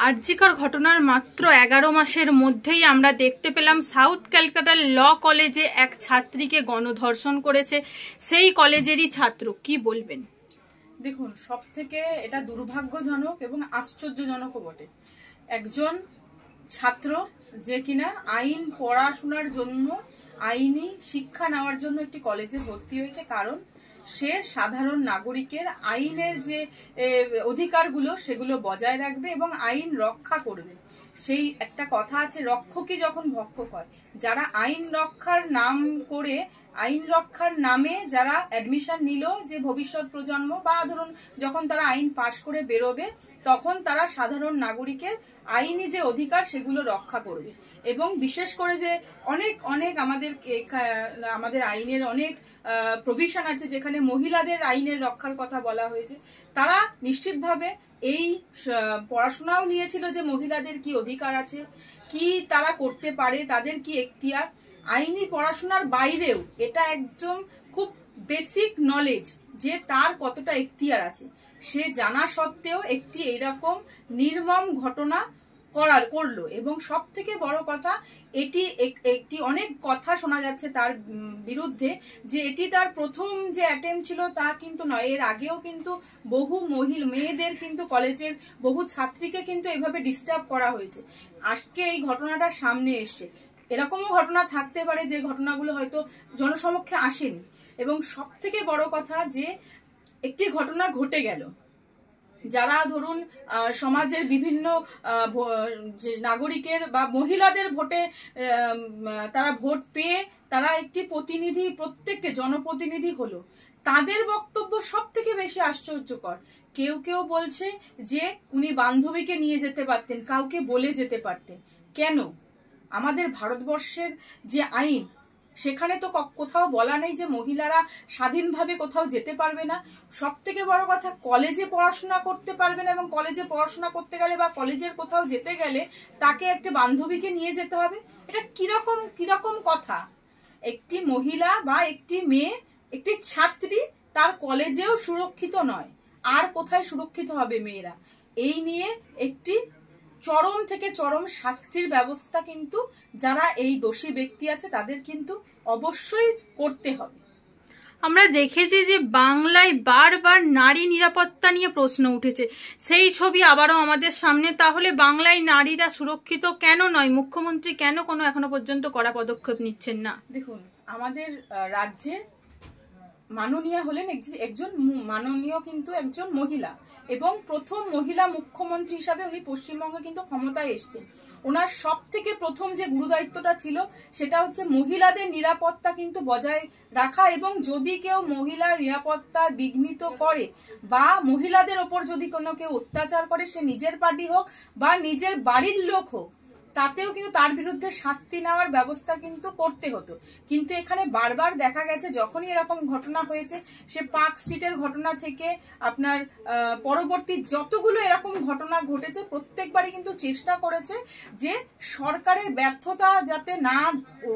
আরজিকর ঘটনার মাত্র 11 মাসের মধ্যেই আমরা দেখতে পেলাম সাউথ ক্যালকাটার ল কলেজে এক ছাত্রীকে গণধর্ষণ করেছে সেই কলেজেরই ছাত্র। কি বলবেন? দেখুন, সব থেকে এটা দুর্ভাগ্যজনক এবং আশ্চর্যজনকও বটে। একজন ছাত্র যে কিনা আইন পড়াশোনার জন্য, আইনি শিক্ষা নেওয়ার জন্য একটি কলেজে ভর্তি হয়েছে, কারণ সে সাধারণ নাগরিকের আইনের যে অধিকারগুলো সেগুলো বজায় রাখবে এবং আইন রক্ষা করবে। সেই একটা কথা আছে, রক্ষকই যখন ভক্ষক হয়। যারা আইন রক্ষার নাম করে, আইন রক্ষার নামে যারা অ্যাডমিশন নিল, যে ভবিষ্যৎ প্রজন্ম বা ধরুন যখন তারা আইন পাশ করে বেরোবে, তখন তারা সাধারণ নাগরিকের আইনি যে অধিকার সেগুলো রক্ষা করবে। এবং বিশেষ করে যে অনেক অনেক আমাদের আইনের অনেক প্রভিশন আছে যেখানে মহিলাদের আইনের রক্ষার কথা বলা হয়েছে। তারা নিশ্চিতভাবে এই পড়াশোনাও নিয়েছিল যে মহিলাদের কি অধিকার আছে, কি তারা করতে পারে, তাদের কি এখতিয়ার। আইনি পড়াশোনার বাইরেও এটা একদম খুব বেসিক নলেজ যে তার কতটা এখতিয়ার আছে, সে জানা সত্ত্বেও একটি এইরকম নির্মম ঘটনা করলো। এবং সব থেকে বড় কথা, এটি একটি অনেক কথা শোনা যাচ্ছে তার বিরুদ্ধে যে এটি তার প্রথম যে অ্যাটেম্প ছিল তা কিন্তু নয়। এর আগেও কিন্তু বহু মেয়েদের কিন্তু কলেজের বহু ছাত্রীকে কিন্তু এভাবে ডিস্টার্ব করা হয়েছে। আজকে এই ঘটনাটা সামনে এসছে। এরকমও ঘটনা থাকতে পারে যে ঘটনাগুলো হয়তো জনসমক্ষে আসেনি। এবং সব থেকে বড় কথা যে একটি ঘটনা ঘটে গেল, যারা ধরুন সমাজের বিভিন্ন নাগরিকের বা মহিলাদের ভোটে তারা ভোট পেয়ে তারা একটি প্রতিনিধি, প্রত্যেককে জনপ্রতিনিধি হলো, তাদের বক্তব্য সব থেকে বেশি আশ্চর্যকর। কেউ কেউ বলছে যে উনি বান্ধবীকে নিয়ে যেতে পারতেন, কাউকে বলে যেতে পারতেন। কেন? আমাদের ভারতবর্ষের যে আইন, সেখানে তো কোথাও বলা নেই যে মহিলারা স্বাধীনভাবে কোথাও যেতে পারবে না। সব থেকে বড় কথা, কলেজে পড়াশোনা করতে পারবে না, এবং কলেজে পড়াশোনা করতে গেলে বা কলেজের কোথাও যেতে গেলে তাকে একটা বান্ধবীকে নিয়ে যেতে হবে। এটা কিরকম কথা? একটি মহিলা বা একটি মেয়ে, একটি ছাত্রী তার কলেজেও সুরক্ষিত নয়, আর কোথায় সুরক্ষিত হবে মেয়েরা? এই নিয়ে একটি চরম থেকে চরম শাস্তির ব্যবস্থা কিন্তু যারা এই দোষী ব্যক্তি আছে তাদের কিন্তু অবশ্যই করতে হবে। আমরা দেখেছি যে বাংলায় বারবার নারী নিরাপত্তা নিয়ে প্রশ্ন উঠেছে, সেই ছবি আবারও আমাদের সামনে। তাহলে বাংলায় নারীরা সুরক্ষিত কেন নয়? মুখ্যমন্ত্রী কেন কোনো এখনো পর্যন্ত কড়া পদক্ষেপ নিচ্ছেন না? দেখুন, আমাদের রাজ্যে মাননীয় হলেন একজন মাননীয় কিন্তু একজন মহিলা, এবং প্রথম মহিলা মুখ্যমন্ত্রী হিসাবে উনি পশ্চিমবঙ্গে কিন্তু ক্ষমতায় এসছেন। ওনার সব থেকে প্রথম যে গুরুদায়িত্বটা ছিল সেটা হচ্ছে মহিলাদের নিরাপত্তা কিন্তু বজায় রাখা, এবং যদি কেউ মহিলার নিরাপত্তা বিঘ্নিত করে বা মহিলাদের ওপর যদি কোনো কেউ অত্যাচার করে, সে নিজের পার্টি হোক বা নিজের বাড়ির লোক হোক, তাতেও কিন্তু তার বিরুদ্ধে শাস্তি নেওয়ার ব্যবস্থা কিন্তু করতে হতো। কিন্তু এখানে বারবার দেখা গেছে যখনই এরকম ঘটনা হয়েছে, সে পার্ক স্ট্রিটের ঘটনা থেকে আপনার পরবর্তী যতগুলো এরকম ঘটনা ঘটেছে, প্রত্যেকবারই কিন্তু চেষ্টা করেছে যে সরকারের ব্যর্থতা যাতে না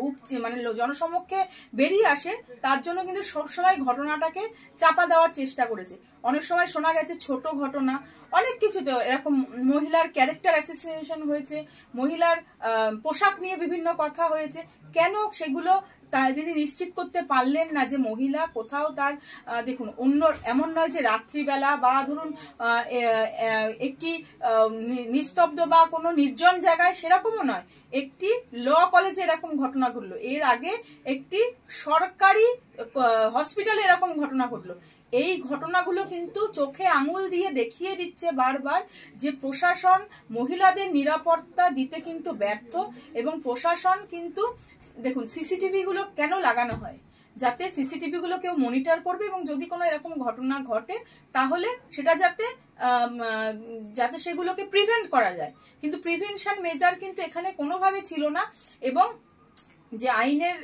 উপচে মানে জনসমক্ষে বেরিয়ে আসে, তার জন্য কিন্তু সবসময় ঘটনাটাকে চাপা দেওয়ার চেষ্টা করেছে। অনেক সময় শোনা গেছে ছোট ঘটনা, অনেক কিছুতে এরকম মহিলার ক্যারেক্টার অ্যাসোসিয়েশন হয়েছে, মহিলার পোশাক নিয়ে বিভিন্ন কথা হয়েছে। কেন সেগুলো তিনি নিশ্চিত করতে পারলেন না যে মহিলা কোথাও তার দেখুন অন্য এমন নয় যে রাত্রিবেলা বা ধরুন একটি নিস্তব্ধ বা কোনো নির্জন জায়গায়, সেরকমও নয়। একটি ল কলেজে এরকম ঘটনা ঘটলো, এর আগে একটি সরকারি হসপিটালে এরকম ঘটনা ঘটলো। এই ঘটনাগুলো কিন্তু চোখে আঙুল দিয়ে দেখিয়ে দিচ্ছে বারবার যে প্রশাসন মহিলাদের নিরাপত্তা দিতে কিন্তু ব্যর্থ। এবং প্রশাসন কিন্তু দেখুন সিসিটিভি গুলো কেন লাগানো হয়? যাতে সিসিটিভি গুলো কেউ মনিটর করবে, এবং যদি কোনো এরকম ঘটনা ঘটে তাহলে সেটা যাতে সেগুলোকে প্রিভেন্ট করা যায়। কিন্তু প্রিভেনশন মেজার কিন্তু এখানে কোনোভাবে ছিল না। এবং যে আইনের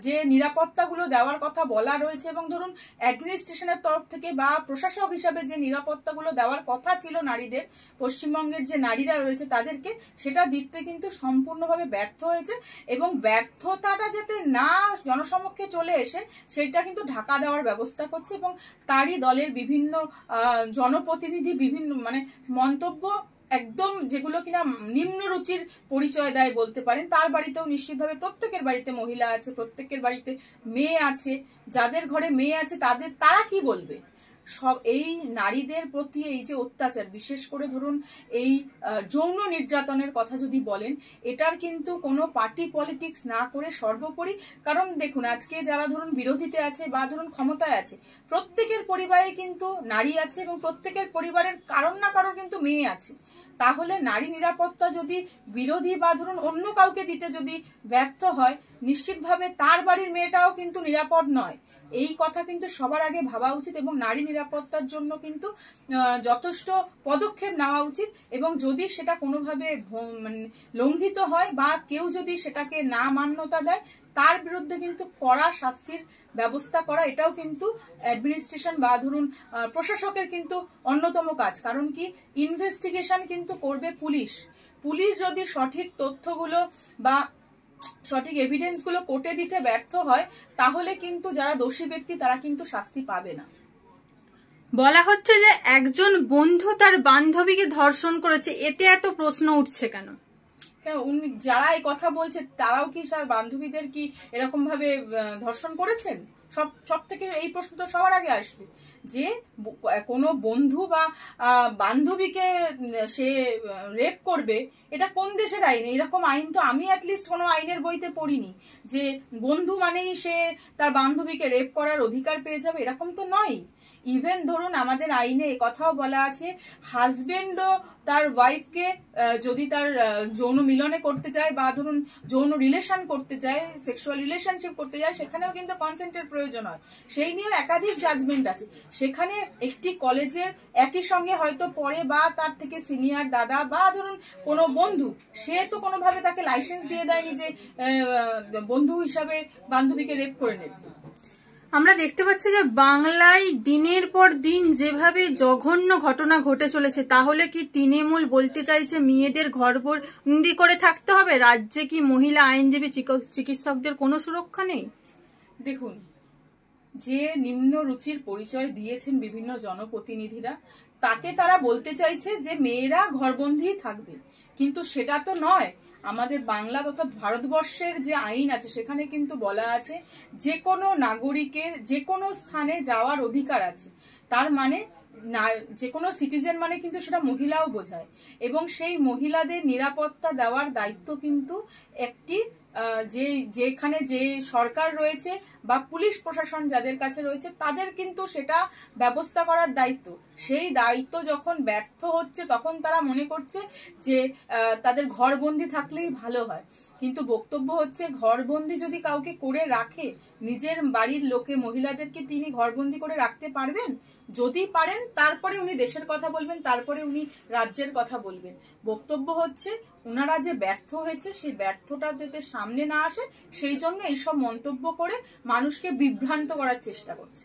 যে নিরাপত্তাগুলো দেওয়ার কথা বলা রয়েছে, এবং ধরুন অ্যাডমিনিস্ট্রেশনের তরফ থেকে বা প্রশাসক হিসাবে যে নিরাপত্তাগুলো দেওয়ার কথা ছিল নারীদের, পশ্চিমবঙ্গের যে নারীরা রয়েছে তাদেরকে, সেটা দিতে কিন্তু সম্পূর্ণভাবে ব্যর্থ হয়েছে। এবং ব্যর্থতাটা যাতে না জনসমক্ষে চলে এসে সেটা কিন্তু ঢাকা দেওয়ার ব্যবস্থা করছে। এবং তারই দলের বিভিন্ন জনপ্রতিনিধি বিভিন্ন মন্তব্য একদম যেগুলো কিনা নিম্ন রুচির পরিচয় দেয় বলতে পারেন, তার বাড়িতেও নিশ্চিতভাবে প্রত্যেকের বাড়িতে মহিলা আছে, প্রত্যেকের বাড়িতে মেয়ে আছে। যাদের ঘরে মেয়ে আছে তারা কি বলবে? সব এই নারীদের প্রতি এই যে অত্যাচার, বিশেষ করে ধরুন এই যৌন নির্যাতনের কথা যদি বলেন, এটার কিন্তু কোনো পার্টি পলিটিক্স না করে সর্বোপরি, কারণ দেখুন আজকে যারা ধরুন বিরোধীতে আছে বা ধরুন ক্ষমতায় আছে, প্রত্যেকের পরিবারে কিন্তু নারী আছে এবং প্রত্যেকের পরিবারের কারোর না কারোর কিন্তু মেয়ে আছে। তাহলে নারী নিরাপত্তা যদি বিরোধী বা ধরুন অন্য কাউকে দিতে যদি ব্যর্থ হয়, নিশ্চিতভাবে তার বাড়ির মেয়েটাও কিন্তু নিরাপদ নয়। এই কথা কিন্তু সবার আগে ভাবা উচিত এবং নারী নিরাপত্তার জন্য কিন্তু যথেষ্ট পদক্ষেপ নেওয়া উচিত। এবং যদি সেটা কোনোভাবে লঙ্ঘিত হয় বা কেউ যদি সেটাকে না মান্যতা দেয়, তার বিরুদ্ধে কিন্তু কড়া শাস্তির ব্যবস্থা করা, এটাও কিন্তু অ্যাডমিনিস্ট্রেশন বা ধরুন প্রশাসকের কিন্তু অন্যতম কাজ। কারণ কি, ইনভেস্টিগেশন কিন্তু করবে পুলিশ। পুলিশ যদি সঠিক তথ্যগুলো বা সঠিক এভিডেন্স গুলো কোর্টে দিতে ব্যর্থ হয়, তাহলে কিন্তু যারা দোষী ব্যক্তি তারা কিন্তু শাস্তি পাবে না। বলা হচ্ছে যে একজন বন্ধু তার বান্ধবীকে ধর্ষণ করেছে, এতে এত প্রশ্ন উঠছে কেন? যারা এই কথা বলছে তারাও কি তার বান্ধবীদের কি এরকম ভাবে ধর্ষণ করেছেন? সব থেকে এই প্রশ্ন তো সবার আগে আসবে যে কোনো বন্ধু বা বান্ধবীকে সে রেপ করবে, এটা কোন দেশের আইন? এরকম আইন তো আমি অ্যাটলিস্ট কোনো আইনের বইতে পড়িনি যে বন্ধু মানেই সে তার বান্ধবীকে রেপ করার অধিকার পেয়ে যাবে, এরকম তো নয়। ইভেন ধরুন আমাদের আইনে কথাও বলা আছে, হাজবেন্ডও তার ওয়াইফকে যদি তার যৌন মিলনে করতে চায় বা ধরুন যৌন রিলেশন করতে চায়, সেক্সুয়াল রিলেশনশিপ করতে যায়, সেখানেও কিন্তু কনসেন্টের প্রয়োজন হয়। সেই নিয়েও একাধিক জাজমেন্ট আছে। সেখানে একটি কলেজের একই সঙ্গে হয়তো পড়ে বা তার থেকে সিনিয়র দাদা বা ধরুন কোনো বন্ধু, সে তো কোনোভাবে তাকে লাইসেন্স দিয়ে দেয়নি যে বন্ধু হিসাবে বান্ধবীকে রেপ করে নেবে। আমরা দেখতে পাচ্ছি যে বাংলায় দিনের পর দিন যেভাবে জঘন্য ঘটনা ঘটে চলেছে, তাহলে কি তৃণমূল বলতে চাইছে মেয়েদের ঘরবন্দি করে থাকতে হবে? রাজ্যে কি মহিলা আইনজীবী চিকিৎসকদের কোনো সুরক্ষা নেই? দেখুন, যে নিম্ন রুচির পরিচয় দিয়েছেন বিভিন্ন জনপ্রতিনিধিরা, তাতে তারা বলতে চাইছে যে মেয়েরা ঘরবন্দি থাকবে, কিন্তু সেটা তো নয়। আমাদের বাংলা তথা ভারতবর্ষের যে আইন আছে সেখানে কিন্তু বলা আছে যে কোনো নাগরিকের যে কোনো স্থানে যাওয়ার অধিকার আছে। তার মানে যে কোনো সিটিজেন মানে কিন্তু সেটা মহিলাও বোঝায়, এবং সেই মহিলাদের নিরাপত্তা দেওয়ার দায়িত্ব কিন্তু একটি যেখানে যে সরকার রয়েছে বা পুলিশ প্রশাসন যাদের কাছে রয়েছে তাদের কিন্তু সেটা ব্যবস্থা করার দায়িত্ব। সেই দায়িত্ব যখন ব্যর্থ হচ্ছে তখন তারা মনে করছে যে তাদের ঘরবন্দি থাকলেই ভালো হয়। কিন্তু বক্তব্য হচ্ছে, ঘরবন্দি যদি কাউকে করে রাখে, নিজের বাড়ির লোকে মহিলাদেরকে তিনি ঘরবন্দি করে রাখতে পারবেন? যদি পারেন তারপরে উনি দেশের কথা বলবেন, তারপরে উনি রাজ্যের কথা বলবেন। বক্তব্য হচ্ছে ওনারা যে ব্যর্থ হয়েছে, সেই ব্যর্থটা যাতে সামনে না আসে সেই জন্য এইসব মন্তব্য করে মানুষকে বিভ্রান্ত করার চেষ্টা করছে।